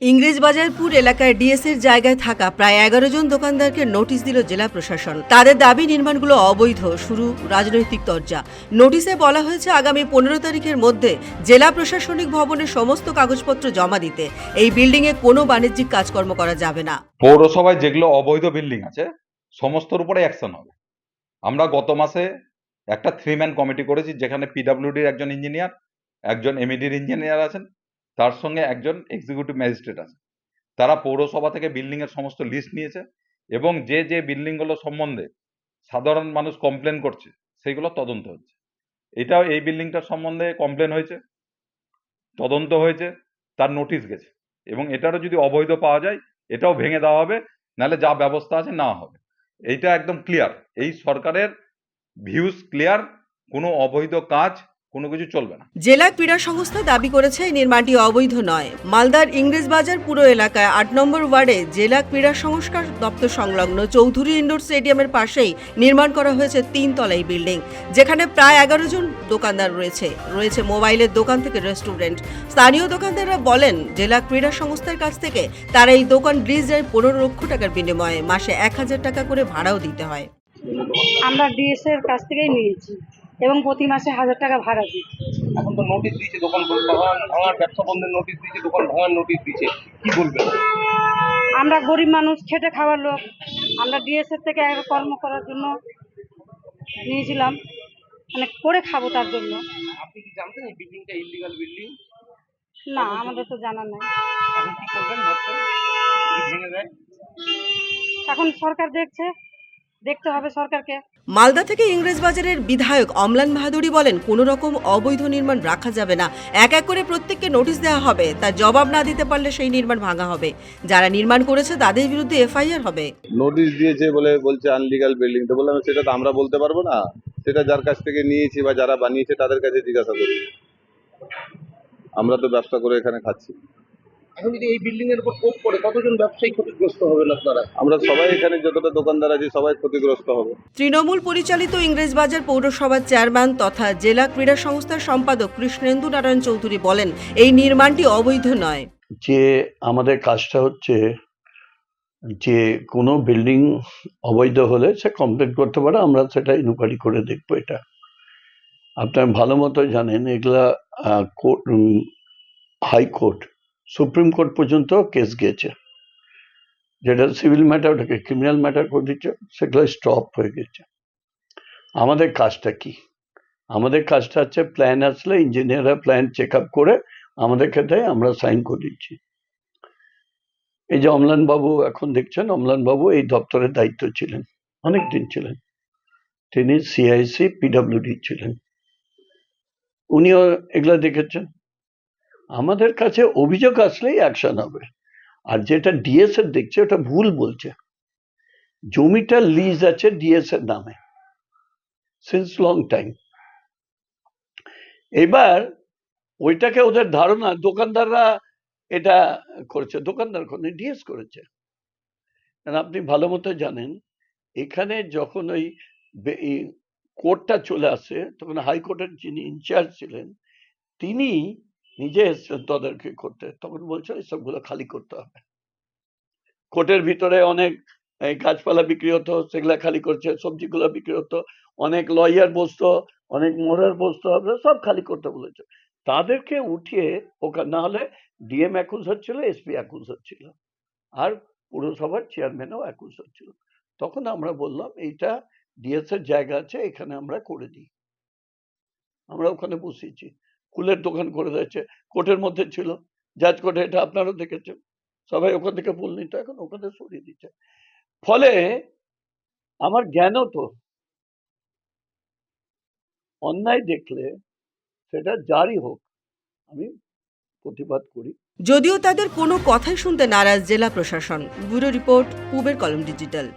ইংরেজবাজারপুর এলাকায় ডিএসের জায়গায় থাকা প্রায় ১১ জন দোকানদারকে নোটিশ দিল জেলা প্রশাসন। তাদের দাবি নির্মাণগুলো অবৈধ, শুরু রাজনৈতিক তরজা। নোটিশে বলা হয়েছে আগামী ১৫ তারিখের মধ্যে জেলা প্রশাসনিক ভবনের সমস্ত কাগজপত্র জমা দিতে। এই বিল্ডিংয়ে কোনো বাণিজ্যিক কাজকর্ম করা যাবে না। পৌরসভায় যেগুলো অবৈধ বিল্ডিং আছে সমস্তর উপরে অ্যাকশন হবে। আমরা গত মাসে একটা 3-ম্যান কমিটি করেছি, যেখানে পিডব্লিউডির একজন ইঞ্জিনিয়ার, একজন এমইডির ইঞ্জিনিয়ার আছেন, তার সঙ্গে একজন এক্সিকিউটিভ ম্যাজিস্ট্রেট আছে। তারা পৌরসভা থেকে বিল্ডিং এর সমস্ত লিস্ট নিয়েছে এবং যে যে বিল্ডিংগুলো সম্বন্ধে সাধারণ মানুষ কমপ্লেন করছে সেইগুলো তদন্ত হচ্ছে। এটাও এই বিল্ডিংটার সম্বন্ধে কমপ্লেন হয়েছে, তদন্ত হয়েছে, তার নোটিশ গেছে এবং এটারও যদি অবৈধ পাওয়া যায় এটাও ভেঙে দেওয়া হবে, নাহলে যা ব্যবস্থা আছে নেওয়া হবে। এইটা একদম ক্লিয়ার, এই সরকারের ভিউজ ক্লিয়ার, কোনো অবৈধ কাজ কোনো কিছু চলবে না। জেলা ক্রীড়া সংস্থা দাবি করেছে এই নির্মাণটি অবৈধ নয়। মালদার ইংরেজবাজার পুরো এলাকায় ৮ নম্বর ওয়ার্ডে জেলা ক্রীড়া সংস্কার দপ্তর সংলগ্ন চৌধুরী ইনডোর স্টেডিয়ামের পাশেই নির্মাণ করা হয়েছে ৩ তলাই বিল্ডিং, যেখানে প্রায় ১১ জন দোকানদার রয়েছে মোবাইলের দোকান থেকে রেস্টুরেন্ট। স্থানীয় দোকানদাররা বলেন, জেলা ক্রীড়া সংস্থার কাছ থেকে তারা এই দোকান লিজ দেয় ১৫ লক্ষ টাকার বিনিময়ে, মাসে ১,০০০ টাকা করে ভাড়াও দিতে হয়। আমরা ডিএস এর কাছ থেকেই নিয়েছি এবং প্রতি মাসে ১,০০০ টাকা ভাড়া দিই। এখন তো নোটিশ দিয়েছে, দোকান ভাঙার, ব্যবসা বন্ধের নোটিশ দিয়েছে, দোকান ভাঙার নোটিশ দিয়েছে, কি বলবেন? আমরা গরিব মানুষ, খেটে খাওয়ার লোক, আমরা ডিএস এর থেকে কর্ম করার জন্য নিয়েছিলাম, মানে করে খাবো তার জন্য। আপনি কি জানতেন এই বিল্ডিংটা ইলিগাল বিল্ডিং? না, আমাদের তো জানা নাই। এখন কি করবেন ভাবছেন? যদি ভেঙে দেয়? এখন সরকার দেখতে হবে সরকারকে। মালদা থেকে ইংরেজবাজারের বিধায়ক অম্লান বাহাদুরি বলেন, কোনো রকম অবৈধ নির্মাণ রাখা যাবে না। এক এক করে প্রত্যেককে নোটিশ দেওয়া হবে, তার জবাব না দিতে পারলে সেই নির্মাণ ভাঙা হবে। যারা নির্মাণ করেছে তাদের বিরুদ্ধে এফআইআর হবে। নোটিশ দিয়েছে বলছে আনলিগাল বিল্ডিং, তো বললাম সেটা তো আমরা বলতে পারবো না, সেটা যার কাছ থেকে নিয়েছি বা যারা বানিয়েছে তাদের কাছে জিজ্ঞাসা করি। আমরা তো ব্যবসা করে এখানে খাচ্ছি। এখন যদি এই বিল্ডিং এর উপর কোপ পড়ে কতজন ব্যবসায়ী ক্ষতিগ্রস্ত হবেন আপনারা? আমরা সবাই এখানে যতটা দোকানদার আছি সবাই ক্ষতিগ্রস্ত হবে। তৃণমূল পরিচালিত ইংরেজবাজার পৌরসভার চেয়ারম্যান তথা জেলা ক্রীড়া সংস্থার সম্পাদক কৃষ্ণেন্দু নারায়ণ চৌধুরী বলেন, এই নির্মাণটি অবৈধ নয়। যে আমাদের কাজটা হচ্ছে যে কোনো বিল্ডিং অবৈধ হলে সে কমপ্লেন করতে পারে, আমরা সেটা ইনকোয়ারি করে দেখবো। এটা আপনার ভালো মতো জানেন, এগুলা হাইকোর্ট, সুপ্রিম কোর্ট পর্যন্ত কেস গেছে। যেটা সিভিল ম্যাটার, ওটাকে ক্রিমিনাল ম্যাটার করে দিচ্ছে, সেগুলো স্টপ হয়ে গেছে। আমাদের কাজটা কি? আমাদের কাজটা হচ্ছে প্ল্যান আসলে ইঞ্জিনিয়াররা প্ল্যান চেক আপ করে আমাদের ক্ষেত্রে আমরা সাইন করে দিচ্ছি। এই যে অম্লান বাবু এখন দেখছেন, অম্লান বাবু এই দপ্তরের দায়িত্ব ছিলেন, অনেকদিন ছিলেন, তিনি সিআইসি পিডব্লিউডি ছিলেন, উনিও এগুলা দেখেছেন। আমাদের কাছে অভিযোগ আসলেই অ্যাকশন হবে। আর যেটা ডিএস এর দেখছে ওটা ভুল বলছে। জমিটা লিজ আছে ডিএস এর নামে সিন্স লং টাইম। এবার ওইটাকে ওদের ধারণা দোকানদাররা এটা করেছে, দোকানদার করে ডিএস করেছে। আপনি ভালো মতো জানেন, এখানে যখন ওই কোর্টটা চলে আসে তখন হাইকোর্টের যিনি ইনচার্জ ছিলেন তিনি নিজে এসছেন তদারকি করতে, তখন বলছে এইসবগুলো খালি করতে হবে। কোর্টের ভিতরে অনেক গাছপালা বিক্রি হতো, সেগুলা খালি করছে, সবজিগুলো বিক্রি হতো, অনেক লয়ার বসতো, অনেক মোড়ার বসতো, সব খালি করতে বলেছে। তাদেরকে উঠিয়ে ওখানে, না হলে ডিএম অ্যাকুজ হচ্ছিল, এসপি অ্যাকুজ হচ্ছিল, আর পুরসভার চেয়ারম্যানও অ্যাকুজ হচ্ছিল। তখন আমরা বললাম এইটা ডিএস এর জায়গা আছে, এখানে আমরা করে দিই। আমরা ওখানে বসিয়েছি, ফুলের দোকান করে দিয়েছে, কোর্টের মধ্যে ছিল, জাজ কোর্টে, এটা আপনারাও দেখেছেন, সবাই ওখান থেকে ফুল নিত, এখন ওখানে সরিয়ে দিচ্ছে। ফলে আমার জ্ঞানও তো অন্যায় দেখলে সেটা জারি হোক, আমি প্রতিবাদ করি। যদিও তাদের কোনো কথাই শুনতে নারাজ জেলা প্রশাসন। ব্যুরো রিপোর্ট, পূবের কলম ডিজিটাল।